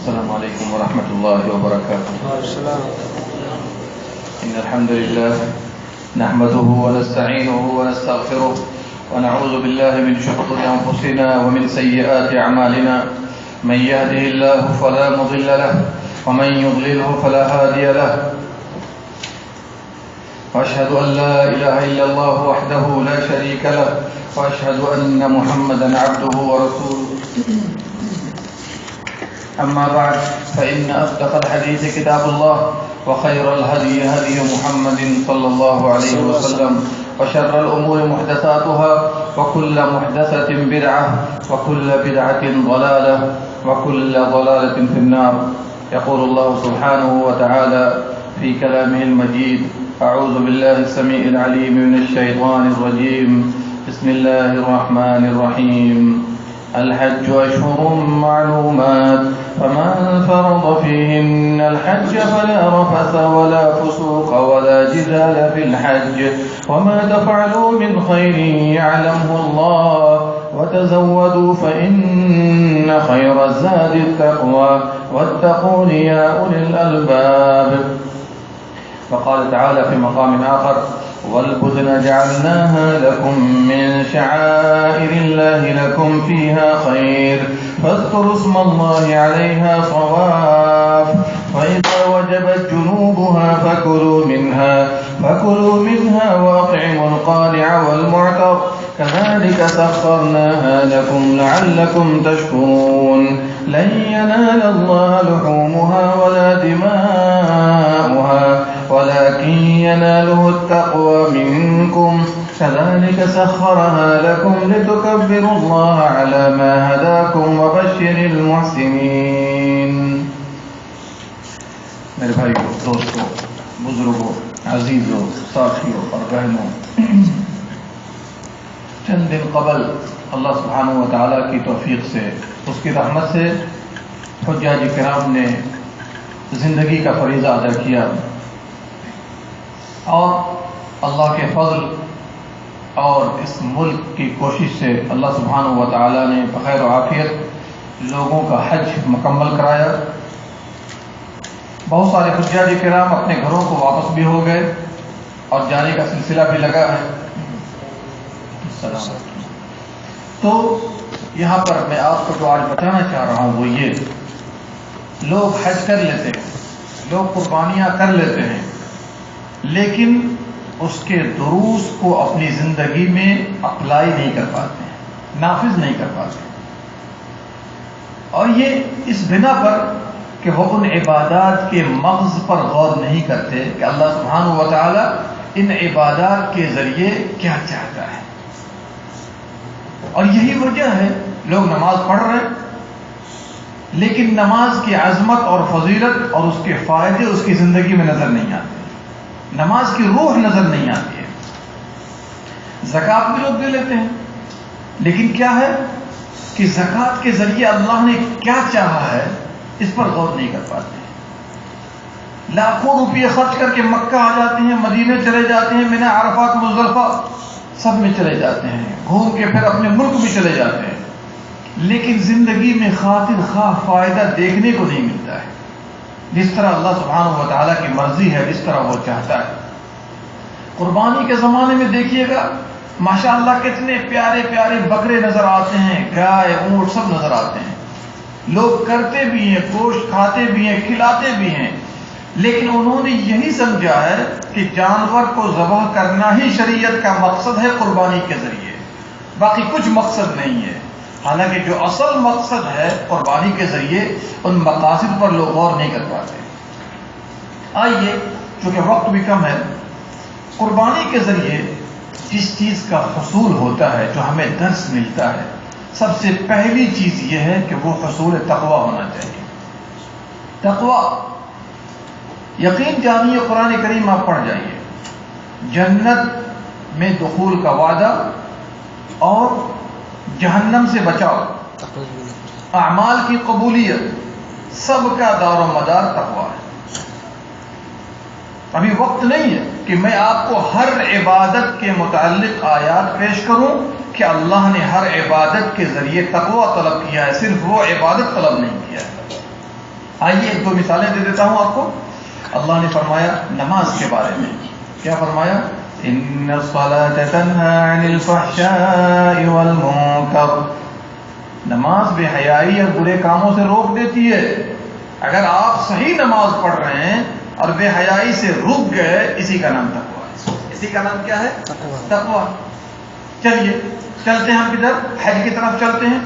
السلام عليكم ورحمة الله وبركاته. إن الحمد لله نحمده ونستعينه ونستغفره ونعوذ بالله من شرور أنفسنا ومن سيئات أعمالنا. من يهده الله فلا مضل له ومن يضلله فلا هادي له. وأشهد أن لا إله إلا الله وحده لا شريك له وأشهد أن محمدا عبده ورسوله. أما بعد فإن أصدق الحديث كتاب الله وخير الهدي هدي محمد صلى الله عليه وسلم وشر الأمور محدثاتها وكل محدثة بدعة وكل بدعة ضلالة وكل ضلالة في النار. يقول الله سبحانه وتعالى في كلامه المجيد: أعوذ بالله السميع العليم من الشيطان الرجيم. بسم الله الرحمن الرحيم. الحج أشهر معلومات فمن فرض فيهن الحج فلا رفث ولا فسوق ولا جدال في الحج وما تفعلوا من خير يعلمه الله وتزودوا فإن خير الزاد التقوى واتقون يا أولي الألباب. وقال تعالى في مقام آخر: والبدن جعلناها لكم من شعائر الله لكم فيها خير فاذكروا اسم الله عليها صواف فإذا وجبت جنوبها فكلوا منها وأطعموا القانع والمعتر كذلك سخرناها لكم لعلكم تشكرون. لن ينال الله لحومها ولا دماؤها ولكن يناله التقوى منكم كذلك سخرها لكم لتكبروا الله على ما هداكم وبشر المحسنين. میرے بھائیوں، دوستوں، بزرگوں، عزیزوں، ساتھیوں اور بہنوں، چند دن قبل اللہ سبحانہ و تعالیٰ کی توفیق سے، اس کی رحمت سے حجاج کرام نے زندگی کا فریضہ ادا کیا اور اللہ کے فضل اور اس ملک کی کوشش سے اللہ سبحانہ و تعالیٰ نے بخیر و عافیت لوگوں کا حج مکمل کرایا. بہت سارے حجاج کرام اپنے گھروں کو واپس بھی ہو گئے اور جانے کا سلسلہ بھی لگا ہے. تو یہاں پر میں آپ کو جو آج بتانا چاہ رہا ہوں وہ یہ: لوگ حج کر لیتے ہیں، لوگ قربانیاں کر لیتے ہیں، لیکن اس کے دروس کو اپنی زندگی میں اپلائی نہیں کر پاتے ہیں، نافذ نہیں کر پاتے. اور یہ اس بنا پر کہ وہ ان عبادات کے مغز پر غور نہیں کرتے کہ اللہ سبحانہ و تعالی ان عبادات کے ذریعے کیا چاہتا ہے. اور یہی وجہ ہے لوگ نماز پڑھ رہے ہیں لیکن نماز کی عظمت اور فضیلت اور اس کے فائدے اس کی زندگی میں نظر نہیں آتے، نماز کی روح نظر نہیں آتی ہے. زکوٰۃ بھی لوگ دے لیتے ہیں لیکن کیا ہے کہ زکوٰۃ کے ذریعے اللہ نے کیا چاہا ہے اس پر غور نہیں کر پاتے. لاکھوں روپئے خرچ کر کے مکہ آ جاتے ہیں، مدینے چلے جاتے ہیں، منی، عرفات، مزدلفہ سب میں چلے جاتے ہیں، گھوم کے پھر اپنے ملک میں چلے جاتے ہیں، لیکن زندگی میں خاطر خواہ فائدہ دیکھنے کو نہیں ملتا ہے. جس طرح اللہ سبحانہ و تعالیٰ کی مرضی ہے، جس طرح وہ چاہتا ہے. قربانی کے زمانے میں دیکھیے گا ماشاءاللہ کتنے پیارے پیارے بکرے نظر آتے ہیں، گائے، اونٹ سب نظر آتے ہیں. لوگ کرتے بھی ہیں، گوشت کھاتے بھی ہیں، کھلاتے بھی ہیں، لیکن انہوں نے یہی سمجھا ہے کہ جانور کو ذبح کرنا ہی شریعت کا مقصد ہے قربانی کے ذریعے، باقی کچھ مقصد نہیں ہے. حالانکہ جو اصل مقصد ہے قربانی کے ذریعے، ان مقاصد پر لوگ غور نہیں کر پاتے. آئیے، چونکہ وقت بھی کم ہے، قربانی کے ذریعے جس چیز کا حصول ہوتا ہے، جو ہمیں درس ملتا ہے، سب سے پہلی چیز یہ ہے کہ وہ حصول تقوی ہونا چاہیے. تقوی، یقین جانیے، قرآن کریم آپ پڑھ جائیے، جنت میں دخول کا وعدہ اور جہنم سے بچاؤ، اعمال کی قبولیت، سب کا دار و مدار تقوی ہے. ابھی وقت نہیں ہے کہ میں آپ کو ہر عبادت کے متعلق آیات پیش کروں کہ اللہ نے ہر عبادت کے ذریعے تقوی طلب کیا ہے، صرف وہ عبادت طلب نہیں کیا ہے. آئیے ایک دو مثالیں دے دیتا ہوں آپ کو. اللہ نے فرمایا نماز کے بارے میں، کیا فرمایا؟ ان الصلاة تنہی عن الفحشاء والمنکر. نماز بے حیائی اور برے کاموں سے روک دیتی ہے. اگر آپ صحیح نماز پڑھ رہے ہیں اور بے حیائی سے رک گئے، اسی کا نام تقویٰ ہے. اسی کا نام کیا ہے؟ تقویٰ. چلیے چلتے ہیں ہم کدھر؟ حج کی طرف چلتے ہیں.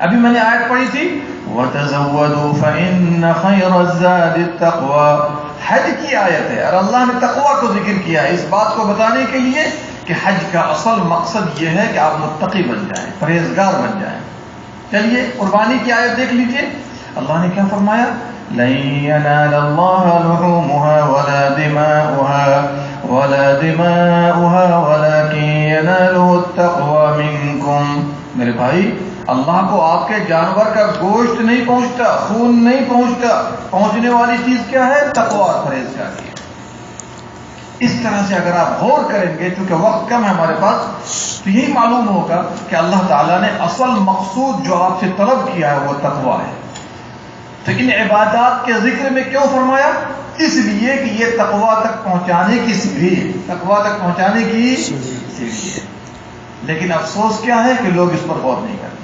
ابھی میں نے آیت پڑھی تھی وَتَزَوَّدُوا فَإِنَّ خَيْرَ الزَّادِ التَّقْوَىٰ. حج کی آیت ہے اور اللہ نے تقویٰ کو ذکر کیا ہے اس بات کو بتانے کے لیے کہ حج کا اصل مقصد یہ ہے کہ آپ متقی بن جائیں، پرہیزگار بن جائیں. چلیے قربانی کی آیت دیکھ لیجئے. اللہ نے کیا فرمایا؟ لَن يَنَالَ اللَّهَ لُحُومُهَا وَلَا دِمَاؤُهَا وَلَكِن يَنَالُهُ التَّقْوَىٰ مِنكُمْ. میرے بھائی، اللہ کو آپ کے جانور کا گوشت نہیں پہنچتا، خون نہیں پہنچتا، پہنچنے والی چیز کیا ہے؟ تقویٰ اور پرہیزگاری. اس طرح سے اگر آپ غور کریں گے، چونکہ وقت کم ہے ہمارے پاس، تو یہی معلوم ہوگا کہ اللہ تعالیٰ نے اصل مقصود جو آپ سے طلب کیا ہے وہ تقویٰ ہے. تو ان عبادات کے ذکر میں کیوں فرمایا؟ اس لیے کہ یہ تقویٰ تک پہنچانے کی سیڑھی ہے، تقویٰ تک پہنچانے کی سیڑھی ہے. لیکن افسوس کیا ہے کہ لوگ اس پر غور نہیں کرتے.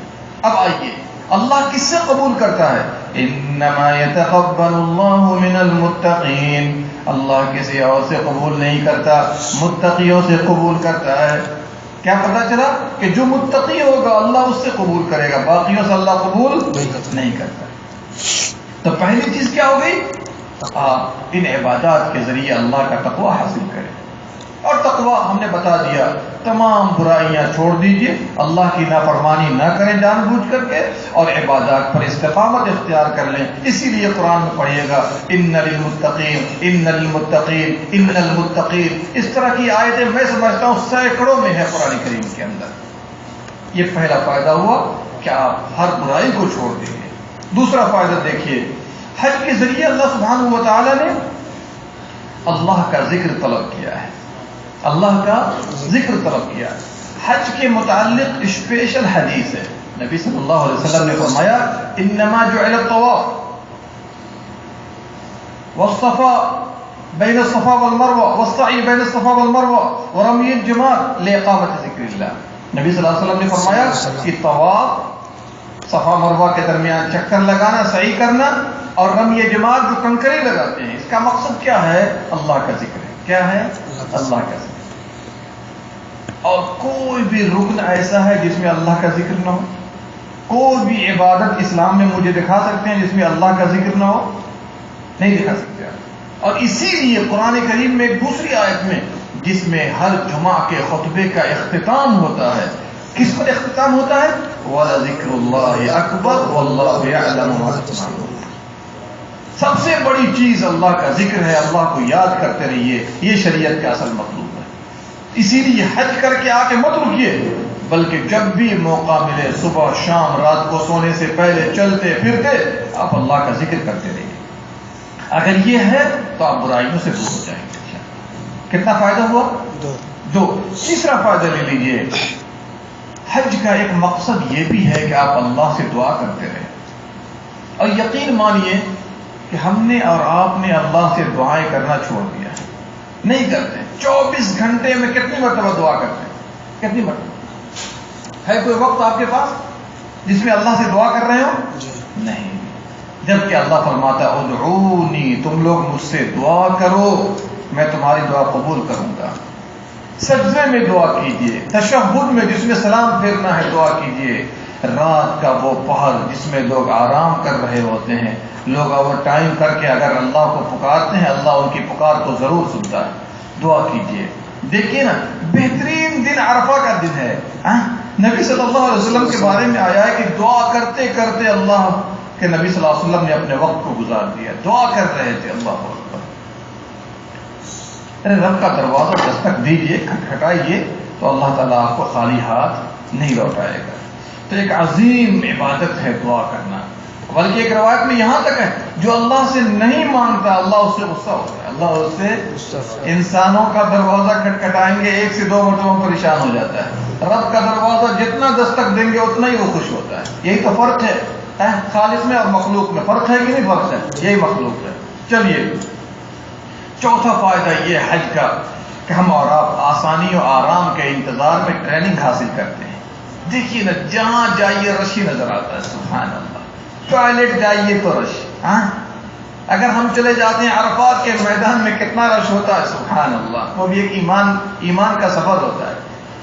اب آئیے اللہ کس سے قبول کرتا ہے؟ انما يتقبل اللہ من المتقین. اللہ کسی اور سے قبول نہیں کرتا، متقیوں سے قبول کرتا ہے. کیا پتہ چلا کہ جو متقی ہوگا اللہ اس سے قبول کرے گا، باقیوں سے اللہ قبول نہیں کرتا. تو پہلی چیز کیا ہو گئی؟ آپ ان عبادات کے ذریعے اللہ کا تقویٰ حاصل کریں. اور تقویٰ ہم نے بتا دیا، تمام برائیاں چھوڑ دیجئے، اللہ کی نافرمانی نہ کریں جان بوجھ کر کے، اور عبادات پر استقامت اختیار کر لیں. اسی لیے قرآن میں پڑھیے گا ان للمتقین ان للمتقین ان المتقین. اس طرح کی آیتیں میں سمجھتا ہوں سینکڑوں میں ہے قرآن کریم کے اندر. یہ پہلا فائدہ ہوا کہ آپ ہر برائی کو چھوڑ دیں گے. دوسرا فائدہ دیکھیے، حج کے ذریعے اللہ سبحانہ و تعالی نے اللہ کا ذکر طلب کیا ہے، اللہ کا ذکر طلب کیا. حج کے متعلق اسپیشل حدیث ہے. نبی صلی اللہ علیہ وسلم نے فرمایا انما جعل الطواف والصفا بین الصفا والمروہ والسعی بین الصفا والمروہ ورمی الجمار لاقامت ذکر اللہ. نبی صلی اللہ علیہ وسلم نے فرمایا کہ طواف، صفا مروہ کے درمیان چکر لگانا، سعی کرنا، اور رمی جمار جو کنکری لگاتے ہیں، اس کا مقصد کیا ہے؟ اللہ کا ذکر ہے. کیا ہے؟ اللہ کا ذکر. اور کوئی بھی رکن ایسا ہے جس میں اللہ کا ذکر نہ ہو؟ کوئی بھی عبادت اسلام میں مجھے دکھا سکتے ہیں جس میں اللہ کا ذکر نہ ہو؟ نہیں دکھا سکتے. اور اسی لیے قرآن کریم میں ایک دوسری آیت میں جس میں ہر جمعہ کے خطبے کا اختتام ہوتا ہے، کس پر اختتام ہوتا ہے؟ وَلَذِكْرُ اللَّهِ أَكْبَرُ وَاللَّهُ يَعْلَمُ مَا تَصْنَعُونَ. سب سے بڑی چیز اللہ کا ذکر ہے. اللہ کو یاد کرتے رہیے، یہ شریعت کا اصل مطلوب ہے. اسی لیے حج کر کے آ کے مت رکیے، بلکہ جب بھی موقع ملے، صبح شام، رات کو سونے سے پہلے، چلتے پھرتے آپ اللہ کا ذکر کرتے رہیے. اگر یہ ہے تو آپ برائیوں سے دور ہو جائیں گے. کتنا فائدہ ہوا؟ دو. تیسرا فائدہ لے لیجیے. حج کا ایک مقصد یہ بھی ہے کہ آپ اللہ سے دعا کرتے رہیں. اور یقین مانیے کہ ہم نے اور آپ نے اللہ سے دعائیں کرنا چھوڑ دیا ہے، نہیں کرتے. 24 گھنٹے میں کتنی مرتبہ دعا کرتے ہیں؟ کتنی مرتبہ؟ ہے کوئی وقت آپ کے پاس جس میں اللہ سے دعا کر رہے ہو؟ نہیں. جبکہ اللہ فرماتا ہے ادعونی، تم لوگ مجھ سے دعا کرو، میں تمہاری دعا قبول کروں گا. سجدے میں دعا کیجئے، تشہد میں جس میں سلام پھیرنا ہے دعا کیجئے. رات کا وہ پہر جس میں لوگ آرام کر رہے ہوتے ہیں، لوگ اوور ٹائم کر کے اگر اللہ کو پکارتے ہیں، اللہ ان کی پکار کو ضرور سنتا ہے. دعا کیجئے. دیکھیے نا، بہترین دن عرفہ کا دن ہے. نبی صلی اللہ علیہ وسلم کے بارے میں آیا ہے کہ دعا کرتے کرتے اللہ کے نبی صلی اللہ علیہ وسلم نے اپنے وقت کو گزار دیا، دعا کر رہے تھے. اللہ اکبر. رب کا دروازہ دستک دیجئے، کھٹکھٹائیے، تو اللہ تعالیٰ آپ کو خالی ہاتھ نہیں لوٹائے گا. تو ایک عظیم عبادت ہے دعا کرنا. بلکہ ایک روایت میں یہاں تک ہے جو اللہ سے نہیں مانگتا اللہ اس سے غصہ ہوتا ہے. اللہ اس سے، انسانوں کا دروازہ کھٹکھٹائیں گے 1 سے 2 مرتبہ پریشان ہو جاتا ہے. رب کا دروازہ جتنا دستک دیں گے اتنا ہی وہ خوش ہوتا ہے. یہی تو فرق ہے. خالق میں اور مخلوق میں فرق ہے کہ نہیں فرق ہے؟ یہی مخلوق ہے. چلیے چوتھا فائدہ یہ حج کا کہ ہم اور آپ آسانی اور آرام کے انتظار میں ٹریننگ حاصل کرتے ہیں. دیکھیے نا جہاں جائیے رش ہی نظر آتا ہے. سبحان اللہ. ٹوائلٹ جائیے تو رش. اگر ہم چلے جاتے ہیں عرفات کے میدان میں کتنا رش ہوتا ہے. سبحان اللہ. وہ بھی ایک ایمان کا سفر ہوتا ہے.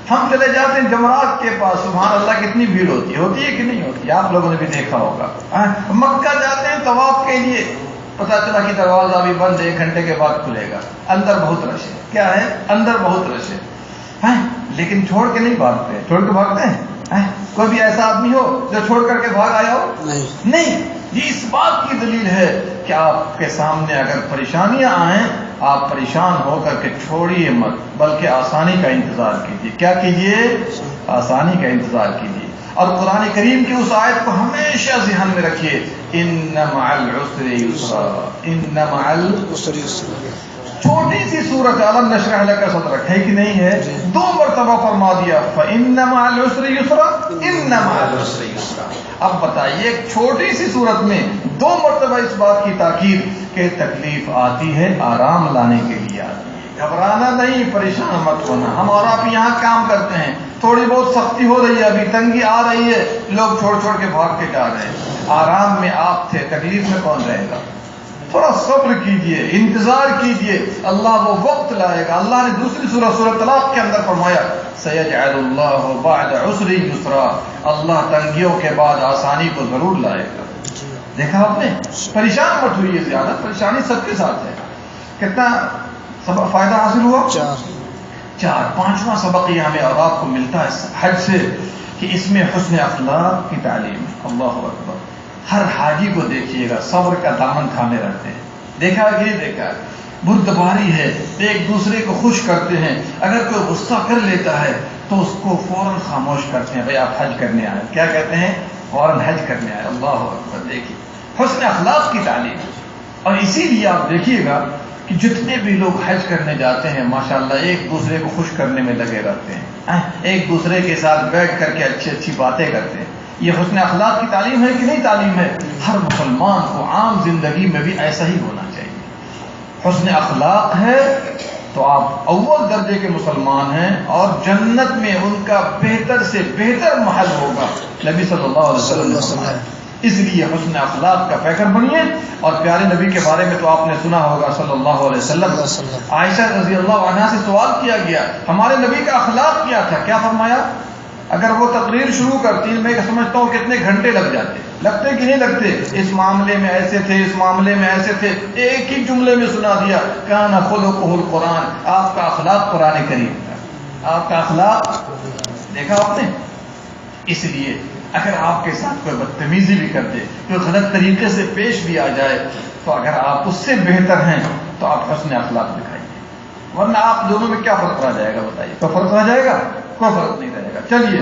ہم چلے جاتے ہیں جمرات کے پاس. سبحان اللہ کتنی بھیڑ ہوتی ہے کہ نہیں ہوتی؟ آپ لوگوں نے بھی دیکھا ہوگا. مکہ جاتے ہیں طواف کے لیے, پتا چلا کہ دروازہ بھی بند 1 گھنٹے کے بعد کھلے گا. اندر بہت رش ہے. کیا ہے؟ اندر بہت رش ہے. لیکن چھوڑ کے نہیں بھاگتے. چھوڑ کے بھاگتے ہیں؟ کوئی بھی ایسا آدمی ہو جو چھوڑ کر کے بھاگ آیا ہو؟ نہیں. یہ اس بات کی دلیل ہے کہ آپ کے سامنے اگر پریشانیاں آئیں آپ پریشان ہو کر کے چھوڑیے مت, بلکہ آسانی کا انتظار کیجیے. کیا کیجیے؟ آسانی کا انتظار کیجیے. اور قرآن کریم کی اس آیت کو ہمیشہ ذہن میں رکھیے, ان مع العسر یسرا. ان مع العسر یسرا. چھوٹی سی سورت علم نشرح لک صدرک ہے کہ نہیں ہے؟ 2 مرتبہ فرما دیا فإن مع العسر یسرا. ان مع العسر یسرا. اب بتائیے ایک چھوٹی سی سورت میں 2 مرتبہ اس بات کی تاکید کہ تکلیف آتی ہے آرام لانے کے لیے آتی ہے. گھبرانا نہیں, پریشان مت ہونا. ہم اور آپ یہاں کام کرتے ہیں, تھوڑی بہت سختی ہو رہی ہے, ابھی تنگی آ رہی ہے, لوگ چھوڑ چھوڑ کے بھاگ کے جا رہے ہیں. آرام میں آپ تھے, تکلیف میں کون رہے گا؟ تھوڑا صبر کیجئے, انتظار کیجئے, اللہ وہ وقت لائے گا. اللہ نے دوسری سورۃ طلاق کے اندر فرمایا سیجعل اللہ بعد عسر یسرا. اللہ تنگیوں کے بعد آسانی کو ضرور لائے گا. دیکھا آپ نے؟ پریشان مت ہوئیے زیادہ, پریشانی سب کے ساتھ ہے. کتنا سبق فائدہ حاصل ہوا؟ 4. 5واں سبق یہ ہمیں اور آپ کو ملتا ہے حج سے کہ اس میں حسن اخلاق کی تعلیم. اللہ اکبر. ہر حاجی کو دیکھیے گا صبر کا دامن تھامے رہتے ہیں. دیکھا کہ نہیں دیکھا؟ بردباری ہے, ایک دوسرے کو خوش کرتے ہیں. اگر کوئی غصہ کر لیتا ہے تو اس کو فوراً خاموش کرتے ہیں. بھائی آپ حج کرنے آئے, کیا کہتے ہیں؟ فوراً حج کرنے آئے. اللہ اکبر. دیکھیے حسن اخلاق کی تعلیم. اور اسی لیے آپ دیکھیے گا کہ جتنے بھی لوگ حج کرنے جاتے ہیں ماشاءاللہ ایک دوسرے کو خوش کرنے میں لگے رہتے ہیں, ایک دوسرے کے ساتھ بیٹھ کر کے اچھی باتیں کرتے ہیں. یہ حسن اخلاق کی تعلیم ہے کہ نہیں تعلیم ہے؟ ہر مسلمان کو عام زندگی میں بھی ایسا ہی ہونا چاہیے. حسن اخلاق ہے تو آپ اول درجے کے مسلمان ہیں اور جنت میں ان کا بہتر سے بہتر محل ہوگا. نبی صلی اللہ علیہ وسلم نے فرمایا. اس لیے حسن اخلاق کا فکر بنیے. اور پیارے نبی کے بارے میں تو آپ نے سنا ہوگا صلی اللہ علیہ وسلم. عائشہ رضی اللہ عنہا سے سوال کیا گیا ہمارے نبی کا اخلاق کیا تھا؟ کیا فرمایا؟ اگر وہ تقریر شروع کرتی, میں سمجھتا ہوں کتنے گھنٹے لگتے کہ نہیں لگتے. اس معاملے میں ایسے تھے, اس معاملے میں ایسے تھے, ایک ہی جملے میں سنا دیا کان خلقہ القرآن. آپ کا اخلاق قرآن کریم تھا. آپ کا اخلاق دیکھا آپ نے. اس لیے اگر آپ کے ساتھ کوئی بدتمیزی بھی کر دے, کوئی غلط طریقے سے پیش بھی آ جائے, تو اگر آپ اس سے بہتر ہیں تو آپ حسن اخلاق دکھائیے. ورنہ آپ دونوں میں کیا فرق رہ جائے گا؟ بتائیے. تو فرق رہ جائے گا؟ کوئی فرق نہیں رہے گا. چلیے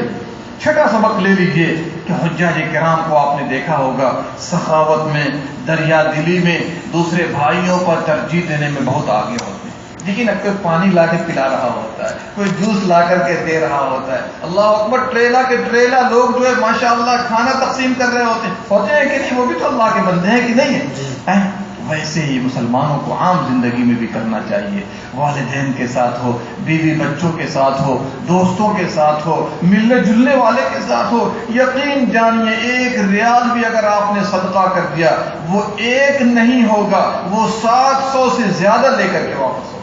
6واں سبق لے لیجئے کہ حجاج کرام کو آپ نے دیکھا ہوگا سخاوت میں, دریا دلی میں, دوسرے بھائیوں پر ترجیح دینے میں بہت آگے ہوتے ہیں. لیکن اب کوئی پانی لا کے پلا رہا ہوتا ہے, کوئی جوس لا کر کے دے رہا ہوتا ہے. اللہ اکبر. ٹریلا کے ٹریلا لوگ جو ہے ماشاءاللہ کھانا تقسیم کر رہے ہوتے ہیں کہ نہیں؟ وہ بھی تو اللہ کے بندے ہیں کہ نہیں ہے؟ ویسے ہی مسلمانوں کو عام زندگی میں بھی کرنا چاہیے. والدین کے ساتھ ہو, بیوی بچوں کے ساتھ ہو, دوستوں کے ساتھ ہو, ملنے جلنے والے کے ساتھ ہو. یقین جانیے 1 ریال بھی اگر آپ نے صدقہ کر دیا وہ 1 نہیں ہوگا, وہ 700 سے زیادہ لے کر کے واپس ہوگا.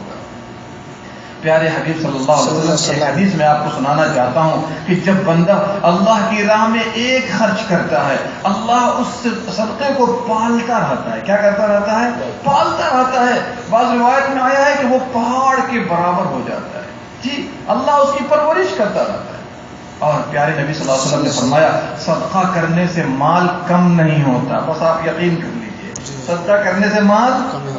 پیارے حبیب صلی اللہ علیہ وسلم ایک حدیث میں آپ کو سنانا چاہتا ہوں کہ جب بندہ اللہ کی راہ میں 1 خرچ کرتا ہے اللہ اس صدقے کو پالتا رہتا ہے. کیا کرتا رہتا ہے؟ پالتا رہتا ہے. بعض روایت میں آیا ہے کہ وہ پہاڑ کے برابر ہو جاتا ہے. جی اللہ اس کی پرورش کرتا رہتا ہے. اور پیارے نبی صلی اللہ علیہ وسلم نے فرمایا صدقہ کرنے سے مال کم نہیں ہوتا. بس آپ یقین کر لیجیے صدقہ کرنے سے مال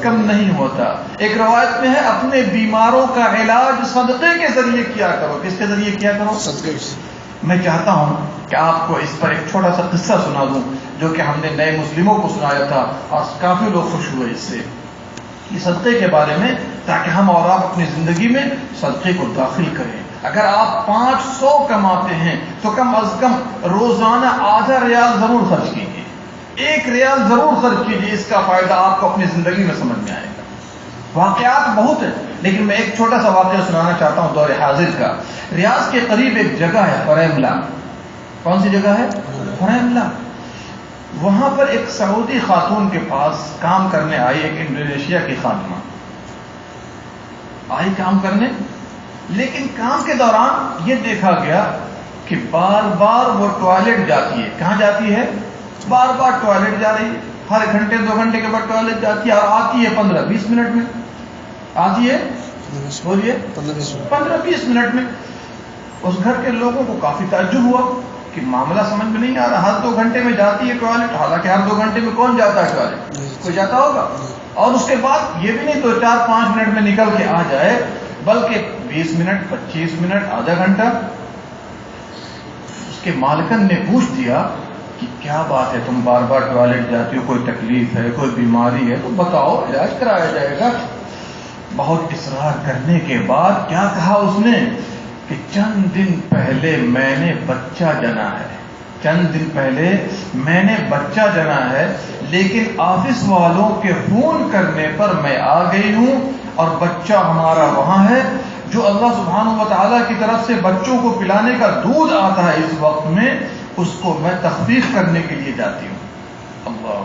کم نہیں ہوتا. ایک روایت میں ہے اپنے بیماروں کا علاج صدقے کے ذریعے کیا کرو. کس کے ذریعے کیا کرو؟ صدقے. میں چاہتا ہوں کہ آپ کو اس پر ایک چھوٹا سا قصہ سنا دوں جو کہ ہم نے نئے مسلموں کو سنایا تھا اور کافی لوگ خوش ہوئے اس سے, یہ صدقے کے بارے میں, تاکہ ہم اور آپ اپنی زندگی میں صدقے کو داخل کریں. اگر آپ 500 کماتے ہیں تو کم از کم روزانہ ½ ریال ضرور خرچ کیجیے. 1 ریال ضرور خرچ کیجیے، اس کا فائدہ آپ کو اپنی زندگی میں سمجھ میں آئے گا۔ واقعات بہت ہیں، لیکن میں ایک چھوٹا سا واقعہ سنانا چاہتا ہوں دور حاضر کا۔ ریاض کے قریب ایک جگہ ہے فریملہ۔ کون سی جگہ ہے؟ فریملہ۔ وہاں پر ایک سعودی خاتون کے پاس کام کرنے آئی ایک انڈونیشیا کی خاتمہ آئی کام کرنے، لیکن کام کے دوران یہ دیکھا گیا کہ بار بار وہ ٹوائلٹ جاتی ہے۔ کہاں جاتی ہے؟ بار بار ٹوائلٹ جا رہی ہے، ہر گھنٹے 2 گھنٹے کے بعد ٹوائلٹ جاتی ہے، اور آتی ہے 15-20 منٹ میں، آتی ہے بولیے 15-20 منٹ میں۔ اس گھر کے لوگوں کو کافی تعجب ہوا کہ معاملہ سمجھ میں نہیں آ رہا، ہر 2 گھنٹے میں جاتی ہے ٹوائلٹ، حالانکہ ہر 2 گھنٹے میں کون جاتا ہے ٹوائلٹ؟ کوئی جاتا ہوگا۔ اور اس کے بعد یہ بھی نہیں 2-4-5 منٹ میں نکل کے آ جائے، بلکہ 20 منٹ 25 منٹ آدھا گھنٹہ۔ اس کے مالکن نے پوچھ دیا کہ کیا بات ہے، تم بار بار ٹوائلٹ جاتی ہو، کوئی تکلیف ہے، کوئی بیماری ہے تو بتاؤ، علاج کرایا جائے گا۔ بہت اصرار کرنے کے بعد کیا کہا اس نے کہ چند دن پہلے میں نے بچہ جنا ہے، چند دن پہلے میں نے بچہ جنا ہے، لیکن آفس والوں کے فون کرنے پر میں آ گئی ہوں، اور بچہ ہمارا وہاں ہے، جو اللہ سبحانہ و تعالیٰ کی طرف سے بچوں کو پلانے کا دودھ آتا ہے اس وقت میں، اس کو میں تخفیف کرنے کے لیے جاتی ہوں۔ اللہ،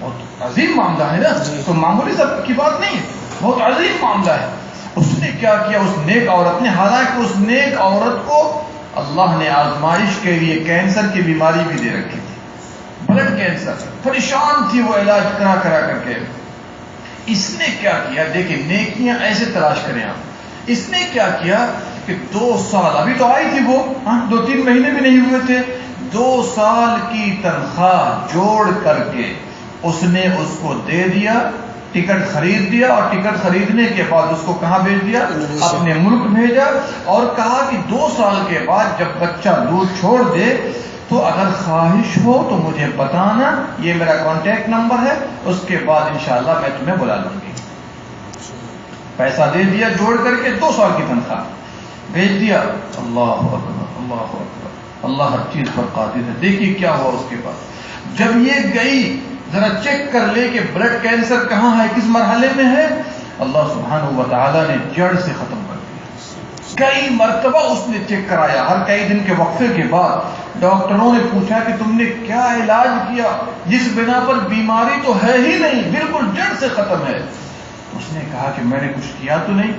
بہت عظیم معاملہ ہے نا، تو معمولی سب کی بات نہیں ہے، بہت عظیم معاملہ ہے۔ اس نے کیا کیا، اس نیک عورت نے، حالانکہ اس نیک عورت کو اللہ نے آزمائش کے لیے کینسر کی بیماری بھی دے رکھی تھی، بلڈ کینسر، پریشان تھی وہ علاج کرا کر کے۔ اس نے کیا کیا، دیکھیں نیکیاں ایسے تلاش کریں آپ۔ اس نے کیا کیا کہ 2 سال، ابھی تو آئی تھی وہ، 2-3 مہینے بھی نہیں ہوئے تھے، 2 سال کی تنخواہ جوڑ کر کے اس نے اس کو دے دیا، ٹکٹ خرید دیا، اور ٹکٹ خریدنے کے بعد اس کو کہاں بھیج دیا؟ اپنے ملک بھیجا، اور کہا کہ 2 سال کے بعد جب بچہ دودھ چھوڑ دے تو اگر خواہش ہو تو مجھے بتانا، یہ میرا کانٹیکٹ نمبر ہے، اس کے بعد انشاءاللہ میں تمہیں بلا لوں گی۔ پیسہ دے دیا جوڑ کر کے، 2 سال کی تنخواہ بھیج دیا۔ اللہ اکبر، اللہ اکبر، اللہ ہر چیز پر قادر ہے۔ دیکھیے کیا ہوا اس کے بعد، جب یہ گئی ذرا چیک کر لے کہ بلڈ کینسر کہاں ہے، کس مرحلے میں ہے، اللہ سبحانہ و تعالیٰ نے جڑ سے ختم کر دیا۔ کئی مرتبہ اس نے چیک کرایا، ہر کئی دن کے وقفے کے بعد ڈاکٹروں نے پوچھا کہ تم نے کیا علاج کیا، جس بنا پر بیماری تو ہے ہی نہیں، بالکل جڑ سے ختم ہے۔ اس نے کہا کہ میں نے کچھ کیا تو نہیں،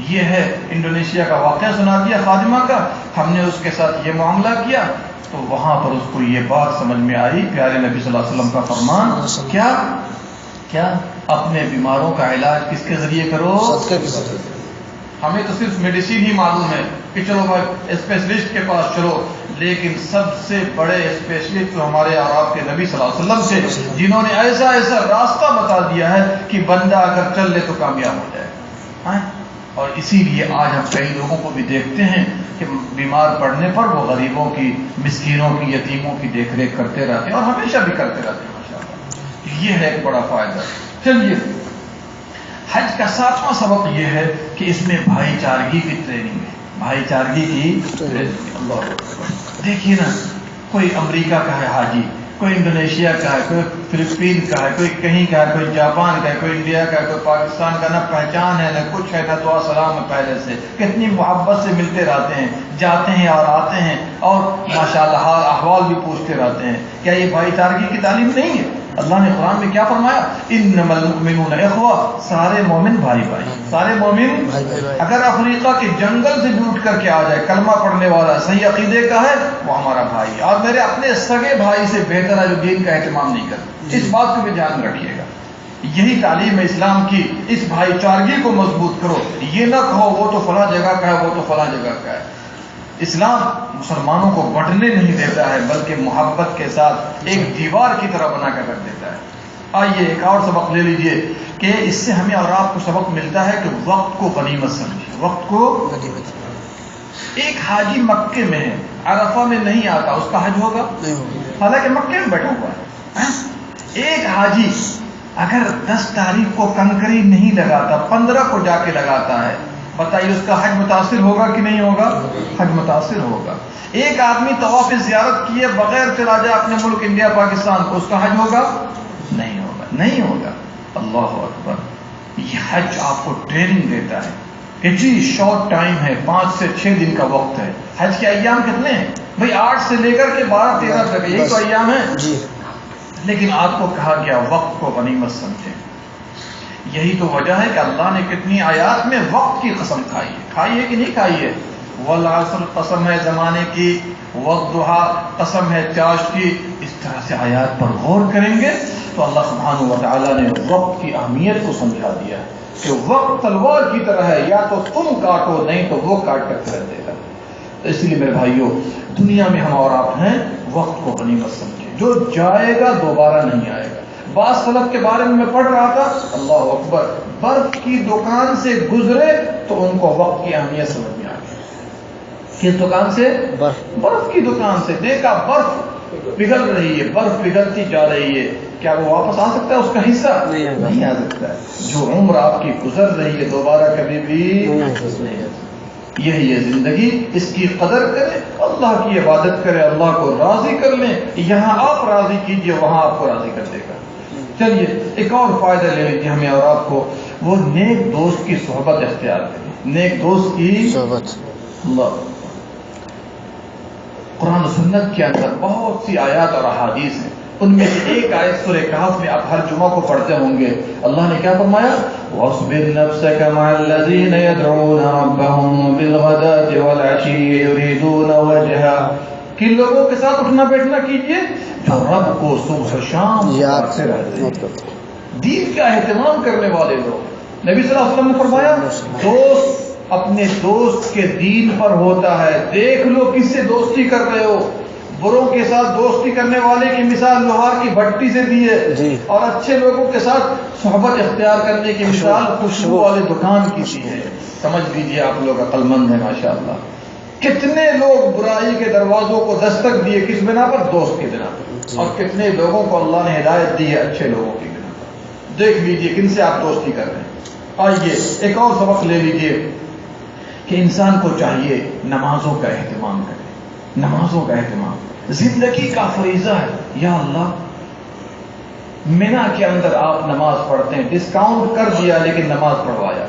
یہ ہے انڈونیشیا کا واقعہ سنا دیا خادمہ کا، ہم نے اس کے ساتھ یہ معاملہ کیا۔ تو وہاں پر اس کو یہ بات سمجھ میں آئی، پیارے نبی صلی اللہ علیہ وسلم کا فرمان کیا اپنے بیماروں کا علاج کس کے ذریعے کرو؟ صدقے کے ذریعے۔ ہمیں تو صرف میڈیسین ہی معلوم ہے کہ چلو بھائی اسپیشلسٹ کے پاس چلو، لیکن سب سے بڑے اسپیشلسٹ تو ہمارے اور آپ کے نبی صلی اللہ علیہ وسلم سے، جنہوں نے ایسا ایسا راستہ بتا دیا ہے کہ بندہ اگر چل لے تو کامیاب ہو جائے۔ اور اسی لیے آج ہم کئی لوگوں کو بھی دیکھتے ہیں کہ بیمار پڑنے پر وہ غریبوں کی، مسکینوں کی، یتیموں کی دیکھ ریکھ کرتے رہتے ہیں، اور ہمیشہ بھی کرتے رہتے ہیں ماشاءاللہ۔ یہ ہے ایک بڑا فائدہ۔ چلیے، حج کا 7واں سبق یہ ہے کہ اس میں بھائی چارگی کی ٹریننگ ہے، بھائی چارگی کی ٹریننگ۔ اللہ دیکھیے نا، کوئی امریکہ کا ہے حاجی، کوئی انڈونیشیا کا ہے، کوئی فلپین کا ہے، کوئی کہیں کا ہے، کوئی جاپان کا ہے، کوئی انڈیا کا ہے، کوئی پاکستان کا، نہ پہچان ہے نہ کچھ ہے، نہ دعا سلام ہے پہلے سے، کتنی محبت سے ملتے رہتے ہیں، جاتے ہیں اور آتے ہیں، اور ماشاءاللہ حال احوال بھی پوچھتے رہتے ہیں۔ کیا یہ بھائی چارگی کی تعلیم نہیں ہے؟ اللہ نے قرآن میں کیا فرمایا؟ انما المؤمنون اخوہ، سارے مومن بھائی بھائی، سارے مومن۔ اگر افریقہ کے جنگل سے جھوٹ کر کے آ جائے، کلمہ پڑھنے والا، صحیح عقیدے کا ہے، وہ ہمارا بھائی، اور میرے اپنے سگے بھائی سے بہتر ہے جو دین کا اہتمام نہیں کرتا۔ اس بات کو بھی دھیان رکھیے گا، یہی تعلیم ہے اسلام کی، اس بھائی چارگی کو مضبوط کرو، یہ نہ کہو وہ تو فلاں جگہ کا ہے، وہ تو فلاں جگہ کا ہے۔ اسلام مسلمانوں کو بٹنے نہیں دیتا ہے، بلکہ محبت کے ساتھ ایک دیوار کی طرح بنا کر رکھ دیتا ہے۔ آئیے ایک اور سبق لے لیجئے کہ اس سے ہمیں اور آپ کو سبق ملتا ہے کہ وقت کو غنیمت سمجھیں، وقت کو غنیمت۔ ایک حاجی مکے میں ہے، عرفہ میں نہیں آتا، اس کا حج ہوگا؟ حالانکہ مکے میں بیٹھا ہوا ہے۔ ایک حاجی اگر 10 تاریخ کو کنکری نہیں لگاتا، 15 کو جا کے لگاتا ہے، بتائیے اس کا حج متاثر ہوگا کہ نہیں ہوگا؟ حج متاثر ہوگا. ایک آدمی طواف زیارت کیے بغیر چلا جائے اپنے ملک انڈیا پاکستان کو، اس کا حج ہوگا؟ نہیں ہوگا، نہیں ہوگا. اللہ اکبر. یہ حج آپ کو ٹریننگ دیتا ہے. اتنی شارٹ ٹائم ہے، 5 سے 6 دن کا وقت ہے. حج کے ایام کتنے ہیں بھائی؟ 8 سے لے کر کے 12-13 تک، یہی تو ایام ہیں. لیکن آپ کو کہا گیا وقت کو غنیمت سمجھیں. یہی تو وجہ ہے کہ اللہ نے کتنی آیات میں وقت کی قسم کھائی ہے. کھائی ہے کہ نہیں کھائی ہے؟ والعصر قسم ہے زمانے کی، والضحیٰ قسم ہے چاشت کی. اس طرح سے آیات پر غور کریں گے تو اللہ سبحانہ و تعالیٰ نے وقت کی اہمیت کو سمجھا دیا کہ وقت تلوار کی طرح ہے، یا تو تم کاٹو نہیں تو وہ کاٹ کر رہ دے گا. تو اس لیے میرے بھائیوں، دنیا میں ہم اور آپ ہیں، وقت کو غنیمت سمجھیں. جو جائے گا دوبارہ نہیں آئے گا. بعض سلف کے بارے میں پڑھ رہا تھا، اللہ اکبر، برف کی دکان سے گزرے تو ان کو وقت کی اہمیت سمجھ میں آ گئی. کس دکان سے؟ برف کی دکان سے. دیکھا برف پگھل رہی ہے، برف پگھلتی جا رہی ہے. کیا وہ واپس آ سکتا ہے؟ اس کا حصہ نہیں آ سکتا ہے. جو عمر آپ کی گزر رہی ہے دوبارہ کبھی بھی نہیں آ سکتی. یہی ہے زندگی، اس کی قدر کریں، اللہ کی عبادت کریں، اللہ کو راضی کر لیں. یہاں آپ راضی کیجئے، وہاں آپ کو راضی کر دے گا. چلیے ایک اور فائدہ لے لیجیے ہمیں اور آپ کو، وہ نیک دوست کی صحبت اختیار کریں. نیک دوست کی صحبت. اللہ، قرآن و سنت کے اندر بہت سی آیات اور احادیث ہیں. ان میں سے ایک آیت سورہ کہف میں آپ ہر جمعہ کو پڑھتے ہوں گے. اللہ نے کیا فرمایا؟ وَاصْبِرْ نَفْسَكَ مَعَ الَّذِينَ يَدْعُونَ رَبَّهُمْ بِالْغَدَاةِ وَالْعَشِيِّ يُرِيدُونَ وَجْهَهُ. کن لوگوں کے ساتھ اٹھنا بیٹھنا کیجئے جو رب کو صبح شام یاد رہتے ہیں، دین کا اہتمام کرنے والے لوگ. نبی صلی اللہ علیہ وسلم نے فرمایا دوست اپنے دوست کے دین پر ہوتا ہے. دیکھ لو کس سے دوستی کر رہے ہو. بروں کے ساتھ دوستی کرنے والے کی مثال لوہار کی بھٹی سے دی ہے، اور اچھے لوگوں کے ساتھ صحبت اختیار کرنے کی مثال خوشبو والے دکان کی سی ہے. سمجھ لیجیے آپ لوگ عقل مند ہیں ماشاءاللہ. کتنے لوگ برائی کے دروازوں کو دستک دیے، کس بنا پر؟ دوست کی بنا پر. اور کتنے لوگوں کو اللہ نے ہدایت دی ہے اچھے لوگوں کی بنا پر. دیکھ لیجیے کن سے آپ دوستی کر رہے ہیں. آئیے ایک اور سبق لے لیجیے کہ انسان کو چاہیے نمازوں کا اہتمام کرے. نمازوں کا اہتمام زندگی کا فریضہ ہے. یا اللہ، مینا کے اندر آپ نماز پڑھتے ہیں، ڈسکاؤنٹ کر دیا لیکن نماز پڑھوایا.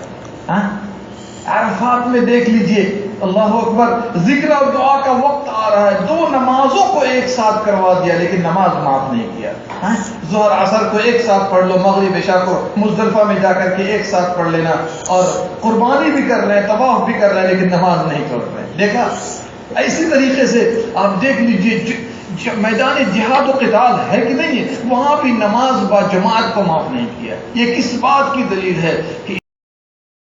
عرفات میں دیکھ لیجئے، اللہ اکبر، ذکر اور دعا کا وقت آ رہا ہے، 2 نمازوں کو ایک ساتھ کروا دیا لیکن نماز معاف نہیں کیا. ظہر عصر کو ایک ساتھ پڑھ لو، مغرب عشاء کو مزدلفہ میں جا کر کے ایک ساتھ پڑھ لینا، اور قربانی بھی کر رہے ہیں، طواف بھی کر رہے ہیں لیکن نماز نہیں پڑھ رہے. دیکھا اسی طریقے سے آپ دیکھ لیجئے میدان جہاد و قتال ہے کہ نہیں ہے، وہاں بھی نماز با جماعت کو معاف نہیں کیا. یہ کس بات کی دلیل ہے کہ